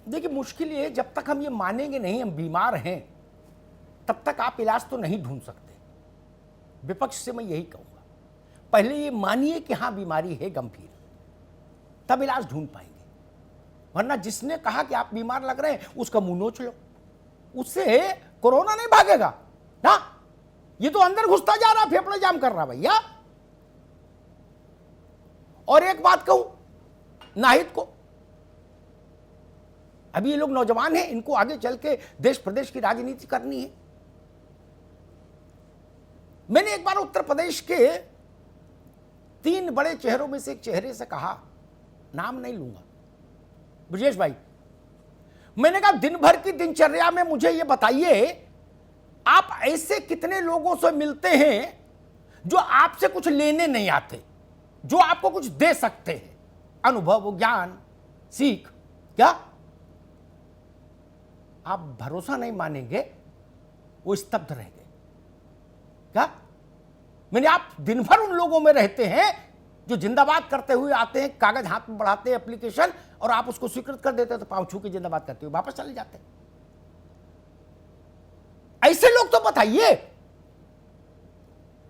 देखिए मुश्किल ये है, जब तक हम ये मानेंगे नहीं हम बीमार हैं, तब तक आप इलाज तो नहीं ढूंढ सकते। विपक्ष से मैं यही कहूंगा, पहले ये मानिए कि हाँ बीमारी है गंभीर, तब इलाज ढूंढ पाएंगे। वरना जिसने कहा कि आप बीमार लग रहे हैं उसका मुंह नोच लो, उससे कोरोना नहीं भागेगा ना। ये तो अंदर घुसता जा रहा, फेफड़े जाम कर रहा भैया। और एक बात कहूं नाहिद को, अभी ये लोग नौजवान हैं, इनको आगे चल के देश प्रदेश की राजनीति करनी है। मैंने एक बार उत्तर प्रदेश के 3 बड़े चेहरों में से एक चेहरे से कहा, नाम नहीं लूंगा, ब्रजेश भाई, मैंने कहा दिन भर की दिनचर्या में मुझे यह बताइए, आप ऐसे कितने लोगों से मिलते हैं जो आपसे कुछ लेने नहीं आते, जो आपको कुछ दे सकते हैं, अनुभव, ज्ञान, सीख। क्या आप भरोसा नहीं मानेंगे, वो स्तब्ध रह गए। क्या मैंने, आप दिन भर उन लोगों में रहते हैं जो जिंदाबाद करते हुए आते हैं, कागज हाथ में बढ़ाते हैं, एप्लीकेशन, और आप उसको स्वीकृत कर देते हैं तो पांव छू के जिंदाबाद करते हुए वापस चले जाते हैं। ऐसे लोग तो बताइए।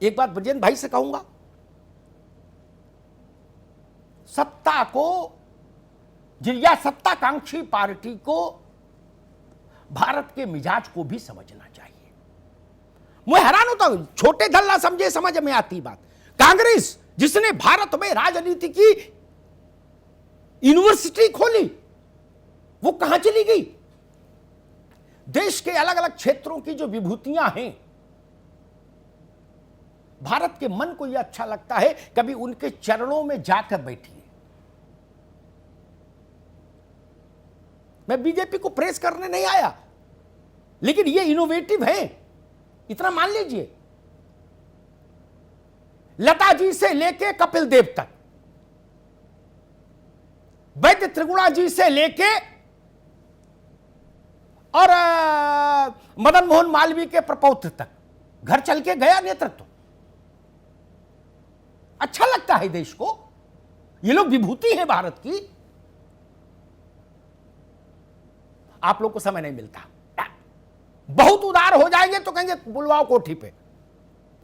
एक बात ब्रजेंद्र भाई से कहूंगा, सत्ता को या सत्ताकांक्षी पार्टी को भारत के मिजाज को भी समझना चाहिए। मैं हैरान होता हूं, छोटे धल्ला समझे समझ में आती बात। कांग्रेस जिसने भारत में राजनीति की यूनिवर्सिटी खोली, वो कहां चली गई? देश के अलग अलग क्षेत्रों की जो विभूतियां हैं, भारत के मन को यह अच्छा लगता है कभी उनके चरणों में जाकर बैठिए। मैं बीजेपी को प्रेस करने नहीं आया, लेकिन ये इनोवेटिव है, इतना मान लीजिए। लता जी से लेके कपिल देव तक, वैद्य त्रिगुणा जी से लेके और मदन मोहन मालवीय के प्रपौत्र तक घर चल के गया नेतृत्व। अच्छा लगता है देश को, ये लोग विभूति है भारत की। आप लोग को समय नहीं मिलता, बहुत उदार हो जाएंगे तो कहेंगे बुलवाओ कोठी पे,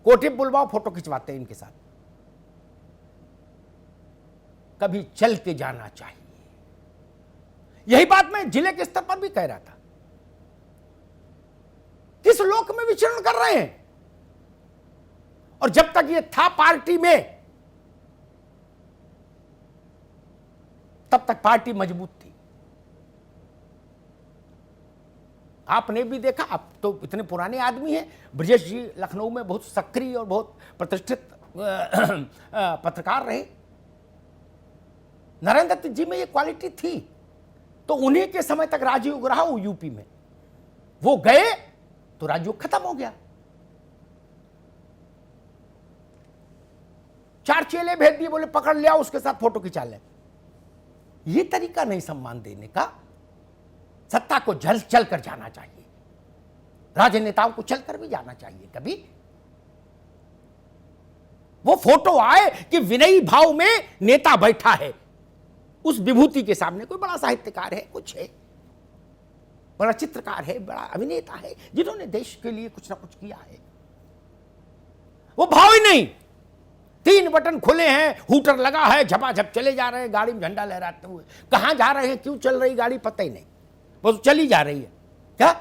कोठी बुलवाओ, फोटो खिंचवाते हैं इनके साथ। कभी चल के जाना चाहिए। यही बात मैं जिले के स्तर पर भी कह रहा था। किस लोक में विचरण कर रहे हैं? और जब तक ये था पार्टी में, तब तक पार्टी मजबूत थी। आपने भी देखा, आप तो इतने पुराने आदमी हैं, ब्रजेश जी लखनऊ में बहुत सक्रिय और बहुत प्रतिष्ठित पत्रकार रहे। नरेंद्र दत्त जी में ये क्वालिटी थी, तो उन्हीं के समय तक राजयोग रहा वो यूपी में। वो गए तो राजयोग खत्म हो गया। 4 चेले भेज दिए, बोले पकड़ लिया, उसके साथ फोटो खिंचा ले। ये तरीका नहीं सम्मान देने का। सत्ता को जल चल कर जाना चाहिए, राजनेताओं को चलकर भी जाना चाहिए। कभी वो फोटो आए कि विनयी भाव में नेता बैठा है, उस विभूति के सामने। कोई बड़ा साहित्यकार है, कुछ है, बड़ा चित्रकार है, बड़ा अभिनेता है, जिन्होंने देश के लिए कुछ ना कुछ किया है, वो भाव ही नहीं। 3 बटन खुले हैं, हूटर लगा है, झपाझप चले जा रहे हैं, गाड़ी में झंडा लहराते हुए। कहां जा रहे हैं, क्यों चल रही गाड़ी पता ही नहीं, बस चली जा रही है। क्या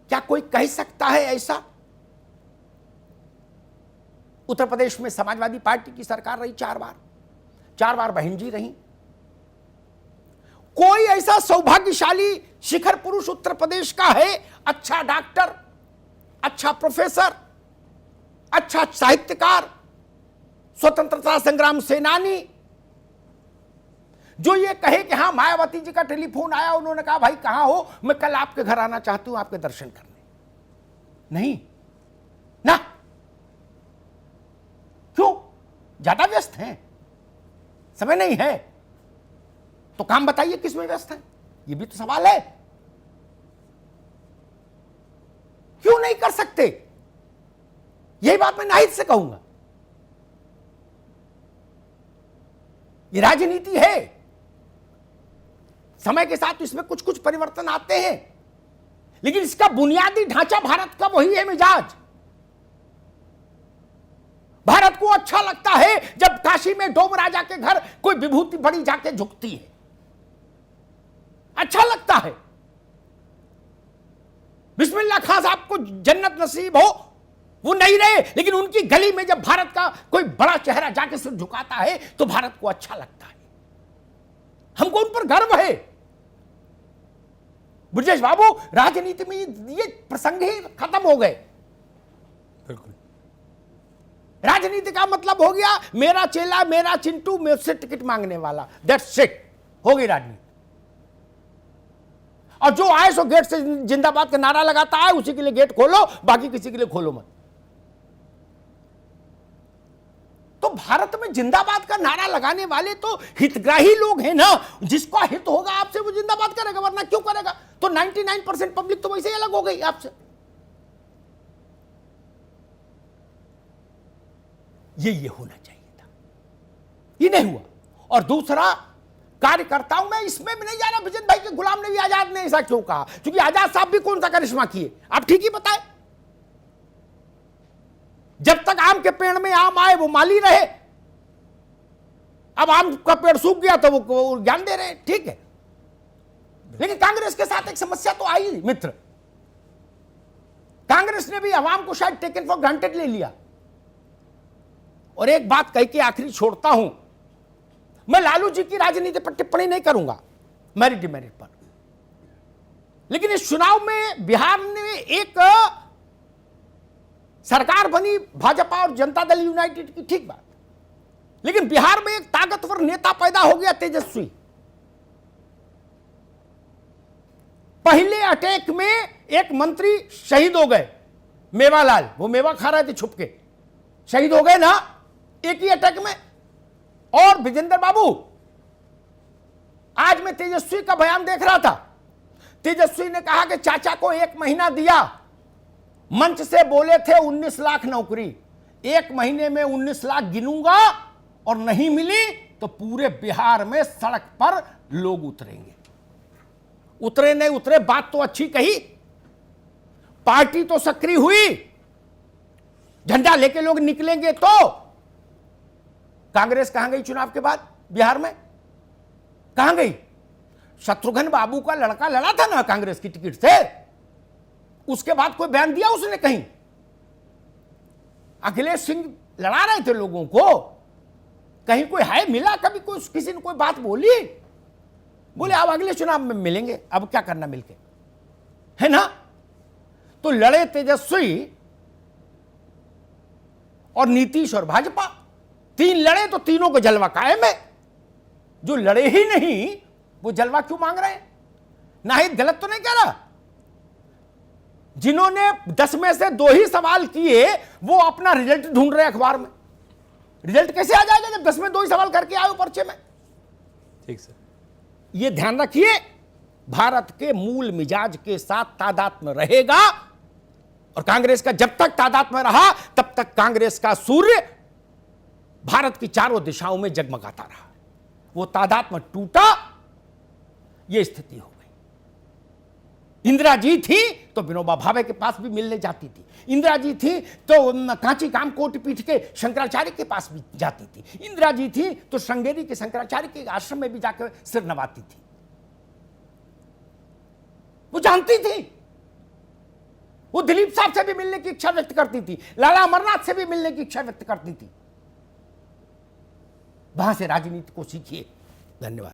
क्या कोई कह सकता है ऐसा? उत्तर प्रदेश में समाजवादी पार्टी की सरकार रही 4 बार, 4 बार बहन जी रही। कोई ऐसा सौभाग्यशाली शिखर पुरुष उत्तर प्रदेश का है, अच्छा डॉक्टर, अच्छा प्रोफेसर, अच्छा साहित्यकार, स्वतंत्रता संग्राम सेनानी, जो ये कहे कि हाँ मायावती जी का टेलीफोन आया, उन्होंने कहा भाई कहां हो, मैं कल आपके घर आना चाहती हूं आपके दर्शन करने। नहीं ना, क्यों? ज्यादा व्यस्त हैं, समय नहीं है। तो काम बताइए किस में व्यस्त है, ये भी तो सवाल है। क्यों नहीं कर सकते? यही बात मैं नाहिद से कहूंगा। ये राजनीति है, समय के साथ इसमें कुछ कुछ परिवर्तन आते हैं, लेकिन इसका बुनियादी ढांचा भारत का वही है मिजाज। भारत को अच्छा लगता है जब काशी में डोम राजा के घर कोई विभूति बड़ी जाके झुकती है, अच्छा लगता है। बिस्मिल्लाह खां साहब को जन्नत नसीब हो, वो नहीं रहे, लेकिन उनकी गली में जब भारत का कोई बड़ा चेहरा जाके सिर झुकाता है तो भारत को अच्छा लगता है, हमको उन पर गर्व है। ब्रजेश बाबू, राजनीति में ये प्रसंग ही खत्म हो गए। बिल्कुल। राजनीति का मतलब हो गया मेरा चेला, मेरा चिंटू, मुझसे टिकट मांगने वाला, दैट्स इट, हो गई राजनीति। और जो आए सो गेट से जिंदाबाद का नारा लगाता है, उसी के लिए गेट खोलो, बाकी किसी के लिए खोलो मत। तो भारत में जिंदाबाद का नारा लगाने वाले तो हितग्राही लोग हैं ना, जिसका हित होगा आपसे वो जिंदाबाद करेगा, वरना क्यों करेगा? तो 99% पब्लिक तो वैसे ही अलग हो गई आपसे। ये होना चाहिए था, ये नहीं हुआ। और दूसरा, कार्यकर्ताओं में इसमें भी नहीं जाना विजय भाई के गुलाम नबी आजाद ने ऐसा क्यों कहा, क्योंकि आजाद साहब भी कौन सा करिश्मा किए, आप ठीक ही बताए। जब तक आम के पेड़ में आम आए वो माली रहे, अब आम का पेड़ सूख गया तो वो ज्ञान दे रहे, ठीक है। लेकिन कांग्रेस के साथ एक समस्या तो आई मित्र, कांग्रेस ने भी अवाम को शायद टेकन फॉर ग्रांटेड ले लिया। और एक बात कह के आखिरी छोड़ता हूं, मैं लालू जी की राजनीति पर टिप्पणी नहीं करूंगा मेरिट डिमेरिट पर, लेकिन इस चुनाव में बिहार में एक सरकार बनी भाजपा और जनता दल यूनाइटेड की, ठीक बात, लेकिन बिहार में एक ताकतवर नेता पैदा हो गया, तेजस्वी। पहले अटैक में एक मंत्री शहीद हो गए, मेवालाल, वो मेवा खा रहे थे छुप के, शहीद हो गए ना एक ही अटैक में। और विजेंद्र बाबू, आज मैं तेजस्वी का बयान देख रहा था, तेजस्वी ने कहा कि चाचा को 1 महीना दिया, मंच से बोले थे 19 लाख नौकरी, 1 महीने में 19 लाख गिनूंगा और नहीं मिली तो पूरे बिहार में सड़क पर लोग उतरेंगे। उतरे नहीं उतरे, बात तो अच्छी कही, पार्टी तो सक्रिय हुई, झंडा लेके लोग निकलेंगे। तो कांग्रेस कहां गई चुनाव के बाद बिहार में, कहां गई? शत्रुघ्न बाबू का लड़का लड़ा था ना कांग्रेस की टिकट से, उसके बाद कोई बयान दिया उसने कहीं? अखिलेश सिंह लड़ा रहे थे लोगों को, कहीं कोई है मिला कभी, कोई किसी ने कोई बात बोली? बोले अब अगले चुनाव में मिलेंगे, अब क्या करना मिलके, है ना? तो लड़े तेजस्वी और नीतीश और भाजपा, 3 लड़े तो तीनों को जलवा कायम है। जो लड़े ही नहीं वो जलवा क्यों मांग रहे हैं? नाहिद गलत तो नहीं कह रहा, जिन्होंने 10 में से 2 ही सवाल किए वो अपना रिजल्ट ढूंढ रहे हैं अखबार में। रिजल्ट कैसे आ जाएगा जब 10 में 2 ही सवाल करके आए हो पर्चे में? ठीक सर, ये ध्यान रखिए, भारत के मूल मिजाज के साथ तादात्म्य रहेगा, और कांग्रेस का जब तक तादात्म्य रहा तब तक कांग्रेस का सूर्य भारत की चारों दिशाओं में जगमगाता रहा। वो तादात्म्य टूटा, ये स्थिति हो गई। इंदिरा जी थी तो विनोबा भावे के पास भी मिलने जाती थी, इंदिरा जी थी तो कांची कामकोटि पीठ के शंकराचार्य के पास भी जाती थी, इंदिरा जी थी तो श्रृंगेरी के शंकराचार्य के आश्रम में भी जाकर सिर नवाती थी। वो जानती थी, वो दिलीप साहब से भी मिलने की इच्छा व्यक्त करती थी, लाला अमरनाथ से भी मिलने की इच्छा व्यक्त करती थी। वहां से राजनीति को सीखिए। धन्यवाद।